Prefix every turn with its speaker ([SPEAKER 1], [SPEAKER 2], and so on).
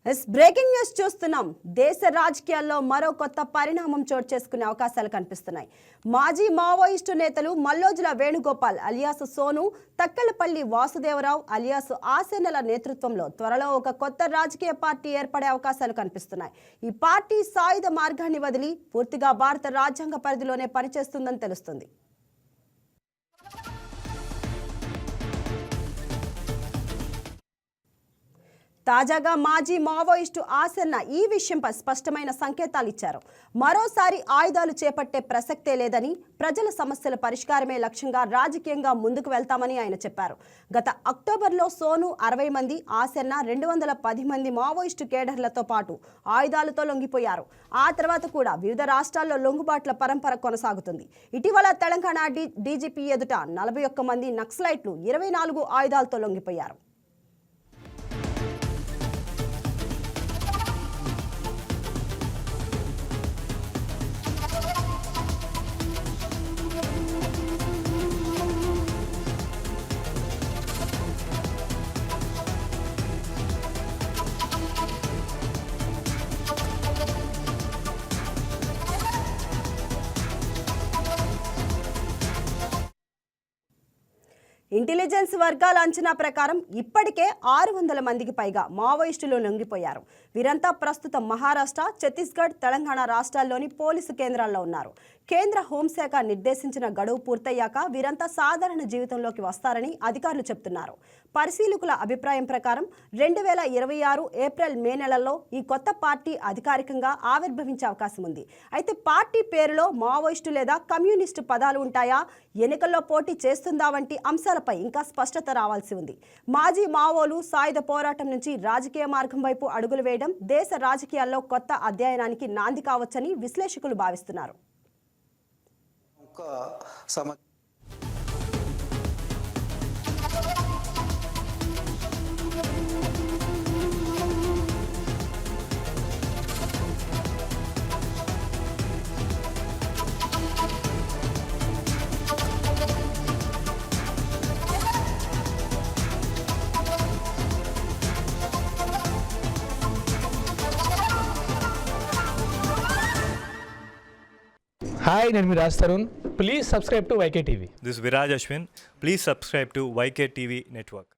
[SPEAKER 1] Breaking news చూస్తున్నాం. దేశ రాజకీయాల్లో మరో కొత్త పరిణామం చోటు చేసుకునే అవకాశాలు కనిపిస్తున్నాయి. మాజీ మావోయిస్టు నేతలు మల్లోజుల వేణుగోపాల్ అలియాస్ సోను, తక్కలపల్లి వాసుదేవరావు అలియాస్ ఆసేనల నేతృత్వంలో త్వరలో ఒక కొత్త రాజకీయ పార్టీ ఏర్పడే అవకాశాలు కనిపిస్తున్నాయి. ఈ పార్టీ సాయుధ మార్గాన్ని వదిలి పూర్తిగా భారత రాజ్యాంగ పరిధిలోనే పనిచేస్తుందని తెలుస్తుంది. తాజాగా మాజీ మావోయిస్టు ఆసన్న ఈ విషయంపై స్పష్టమైన సంకేతాలు ఇచ్చారు. మరోసారి ఆయుధాలు చేపట్టే ప్రసక్తే లేదని, ప్రజల సమస్యల పరిష్కారమే లక్ష్యంగా రాజకీయంగా ముందుకు వెళ్తామని ఆయన చెప్పారు. గత అక్టోబర్లో సోను 60 మంది, ఆసన్న 210 మంది మావోయిస్టు కేడర్లతో పాటు ఆయుధాలతో లొంగిపోయారు. ఆ తర్వాత కూడా వివిధ రాష్ట్రాల్లో లొంగుబాట్ల పరంపర కొనసాగుతుంది. ఇటీవల తెలంగాణ డీజీపీ ఎదుట 41 మంది నక్సలైట్లు 24 ఆయుధాలతో లొంగిపోయారు. ఇంటెలిజెన్స్ వర్గాల అంచనా ప్రకారం ఇప్పటికే 600 మందికి పైగా మావోయిస్టులు లొంగిపోయారు. వీరంతా ప్రస్తుతం మహారాష్ట్ర, ఛత్తీస్గఢ్, తెలంగాణ రాష్ట్రాల్లోని పోలీసు కేంద్రాల్లో ఉన్నారు. కేంద్ర హోంశాఖ నిర్దేశించిన గడువు పూర్తయ్యాక వీరంతా సాధారణ జీవితంలోకి వస్తారని అధికారులు చెబుతున్నారు. పరిశీలకుల అభిప్రాయం ప్రకారం 2026 ఏప్రిల్, మే నెలల్లో ఈ కొత్త పార్టీ అధికారికంగా ఆవిర్భవించే అవకాశం ఉంది. అయితే పార్టీ పేరులో మావోయిస్టు లేదా కమ్యూనిస్టు పదాలు ఉంటాయా, ఎన్నికల్లో పోటీ చేస్తుందా వంటి అంశాలపై ఇంకా స్పష్టత రావాల్సి ఉంది. మాజీ మావోలు సాయుధ పోరాటం నుంచి రాజకీయ మార్గం వైపు అడుగులు వేయడం దేశ రాజకీయాల్లో కొత్త అధ్యాయానికి నాంది కావచ్చని విశ్లేషకులు భావిస్తున్నారు.
[SPEAKER 2] Hi, నేను మీ Raj Tarun. Please subscribe to YK TV.
[SPEAKER 3] This is Viraj Ashwin. Please subscribe to YK TV Network.